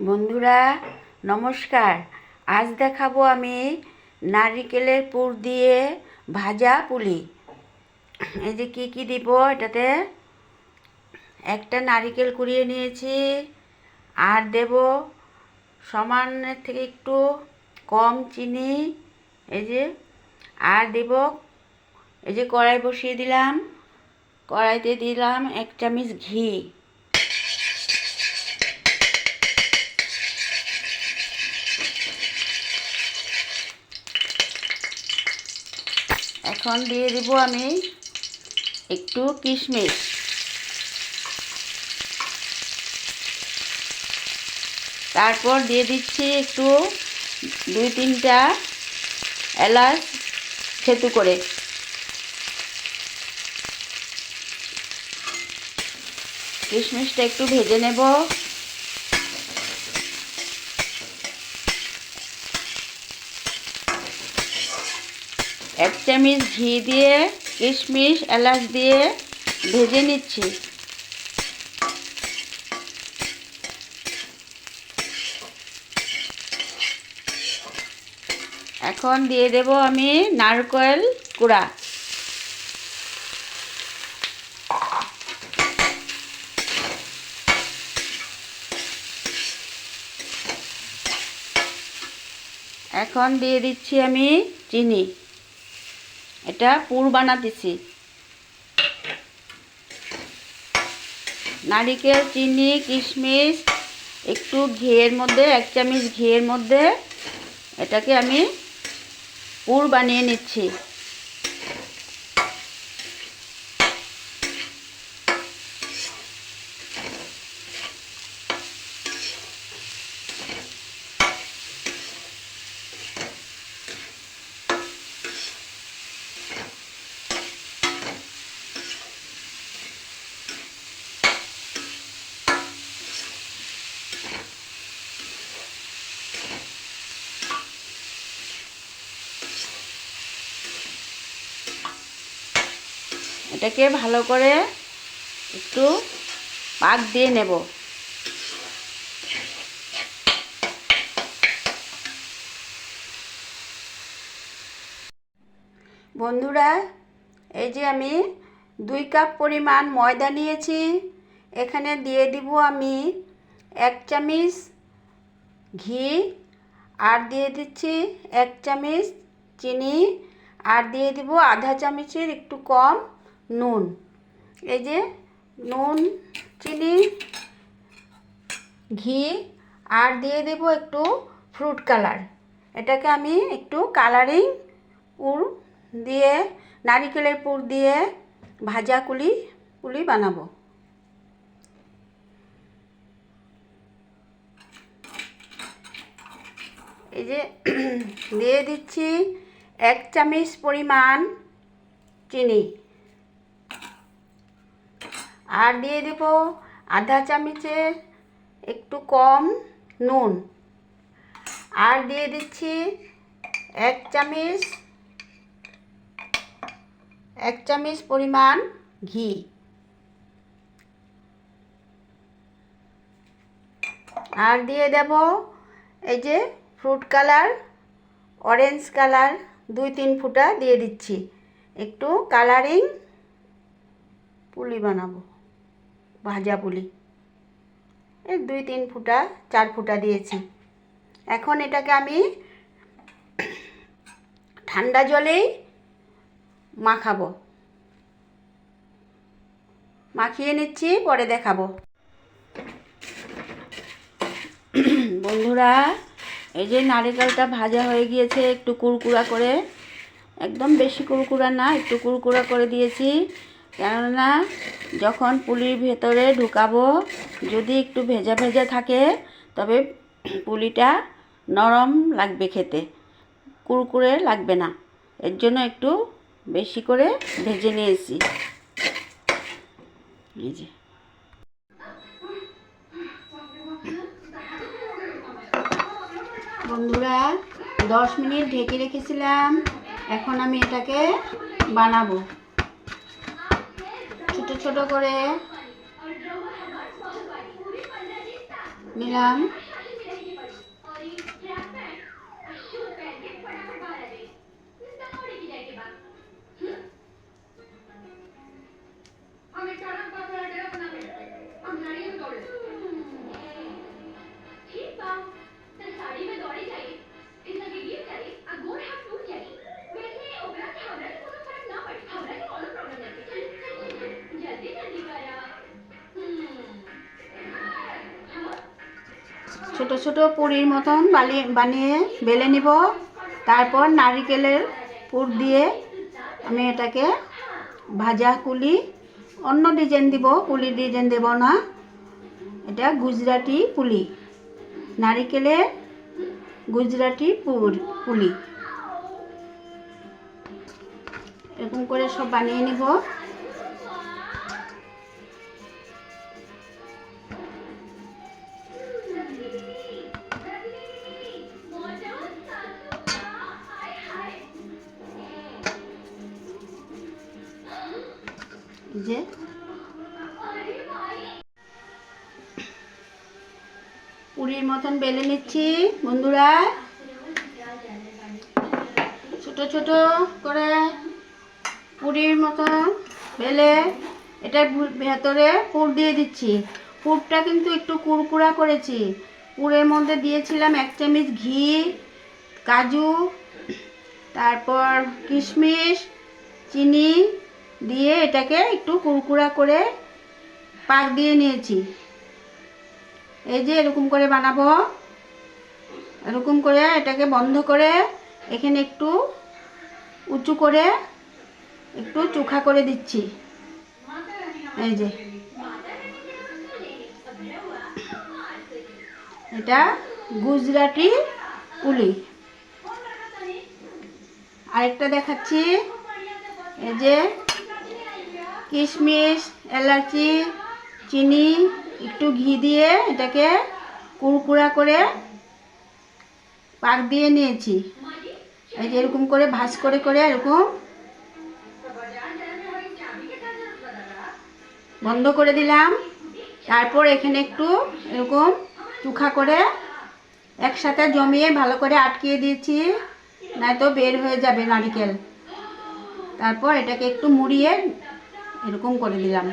বন্ধুরা নমস্কার। আজ দেখাবো আমি নারকেলের পুর দিয়ে ভাজা পুলি। এই যে কি দিব এটাতে, একটা নারকেল কুড়িয়ে নিয়েছি, আর দেব সমানের থেকে একটু কম চিনি, এই যে, আর দেব এই যে কড়াই বসিয়ে দিলাম, কড়াইতে দিলাম 1 চামচ ঘি। এখন দিয়ে দিব আমি একটু কিশমিশ, তারপর দিয়ে দিচ্ছি একটু 2-3টা এলাচ থেতু করে। কিশমিশটা একটু ভেজে নেব। এক চামচ ঘি দিয়ে কিশমিশ এলাচ দিয়ে ভেজে নিচ্ছি। এখন দিয়ে দেব আমি নারকেল কুড়া। এখন দিয়ে দিচ্ছি আমি চিনি, এটা পুর বানাতেছি। নারকেল, চিনি, কিশমিশ, একটু ঘিয়ের মধ্যে, 1 চামচ ঘিয়ের মধ্যে এটাকে আমি পুর বানিয়ে নিচ্ছি। এটাকে ভালো করে একটু পাক দিয়ে নেব। বন্ধুরা এই যে আমি 2 কাপ পরিমাণ ময়দা নিয়েছি, এখানে দিয়ে দিব আমি 1 চামচ ঘি, আর দিয়ে দিচ্ছি 1 চামচ চিনি, আর দিয়ে দিব আধা চামচের একটু কম নুন। এই যে নুন, চিনি, ঘি, আর দিয়ে দেব একটু ফ্রুট কালার। এটাকে আমি একটু কালারিং পুর দিয়ে, নারকেলের পুর দিয়ে ভাজা পুলি বানাবো। এই যে দিয়ে দিচ্ছি 1 চামচ পরিমাণ চিনি, আর দিয়ে দেব আধা চামচের একটু কম নুন, আর দিয়ে দিচ্ছি 1 চামচ পরিমাণ ঘি। আর দিয়ে দেব এই যে ফ্রুট কালার, অরেঞ্জ কালার 2-3 ফোঁটা দিয়ে দিচ্ছি, একটু কালারিং পুলি বানাবো, ভাজা পুলি। এই 2-3 ফোঁটা, 4 ফোঁটা দিয়েছি। এখন এটাকে আমি ঠান্ডা জলেই মাখাবো, মাখিয়ে নিচ্ছি, পরে দেখাবো। বন্ধুরা এই যে নারকেলটা ভাজা হয়ে গিয়েছে, একটু কুড়কুড়া করে, একদম বেশি কুড়কুড়া না, একটু কুড়কুড়া করে দিয়েছি, কেননা যখন পুলির ভেতরে ঢুকাবো যদি একটু ভেজা ভেজা থাকে তবে পুলিটা নরম লাগবে খেতে, কুড়কুড়ে লাগবে না। এর জন্য একটু বেশি করে ভেজে নিয়েছি। এই যে বন্ধুরা 10 মিনিট ঢেকে রেখেছিলাম, এখন আমি এটাকে বানাবো ছোট ছোট করে নিলাম। ছোট ছোট পুরির মতন বানিয়ে বেলে নিব। তারপর নারকেলের পুর দিয়ে আমি এটাকে ভাজা কুলি, অন্য ডিজাইন দিব, পুলি ডিজাইন দেব না। এটা গুজরাটি পুলি, নারকেলের গুজরাটি পুলি। এরকম করে সব বানিয়ে নিব। যে পুরির মতন বেলে নিচ্ছি বন্ধুরা, ছোট ছোট করে পুরির মতন বেলে এটার ভেতরে পুর দিয়ে দিচ্ছি। পুরটা কিন্তু একটু কুরকুরা করেছি। পুরের মধ্যে দিয়েছিলাম 1 চামচ ঘি, কাজু, তারপর কিশমিশ, চিনি দিয়ে এটাকে একটু কুরকুরা করে পাক দিয়ে নিয়েছি। এই যে এরকম করে বানাবো। এরকম করে এটাকে বন্ধ করে এখানে একটু উঁচু করে একটু চোখা করে দিচ্ছি। এই যে এটা গুজরাটি পুলি। আরেকটা দেখাচ্ছি। এই যে কিশমিশ, এলাচি, চিনি, একটু ঘি দিয়ে এটাকে কুরকুরা করে পাক দিয়ে নিয়েছি। এই যে এরকম করে ভাঁজ করে করে এরকম বন্ধ করে দিলাম। তারপর এখানে একটু এরকম চোখা করে একসাথে জমিয়ে ভালো করে আটকিয়ে দিয়েছি, নয়তো বের হয়ে যাবে নারকেল। তারপর এটাকে একটু মুড়িয়ে এরকম করে দিলাম।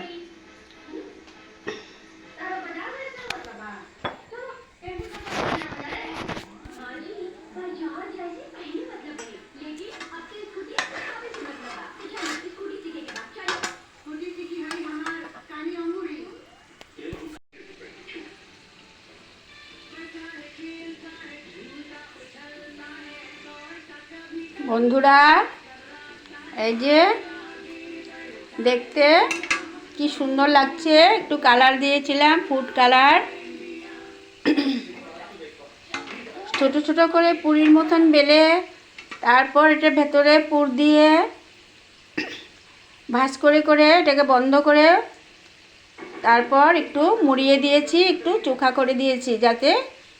বন্ধুরা, এই যে দেখতে কি সুন্দর লাগছে, একটু কালার দিয়েছিলাম, ফুড কালার। ছোট ছোট করে পুরির মতন বেলে তারপর এটা ভেতরে পুর দিয়ে ভাঁজ করে করে এটাকে বন্ধ করে তারপর একটু মুড়িয়ে দিয়েছি, একটু চোখা করে দিয়েছি যাতে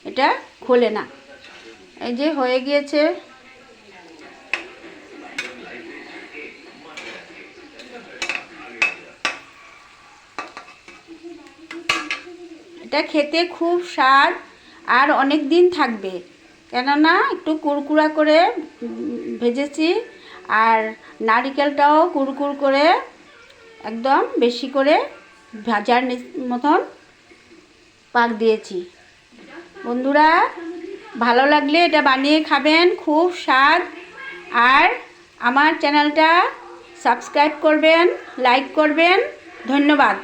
এটা খোলে না। এই যে হয়ে গিয়েছে। এটা খেতে খুব স্বাদ আর অনেক দিন থাকবে, কেননা একটু কুরকুরা করে ভেজেছি আর নারকেলটাও কুরকুর করে একদম বেশি করে ভাজার মতন পাক দিয়েছি। বন্ধুরা, ভালো লাগলে এটা বানিয়ে খাবেন, খুব স্বাদ। আর আমার চ্যানেলটা সাবস্ক্রাইব করবেন, লাইক করবেন। ধন্যবাদ।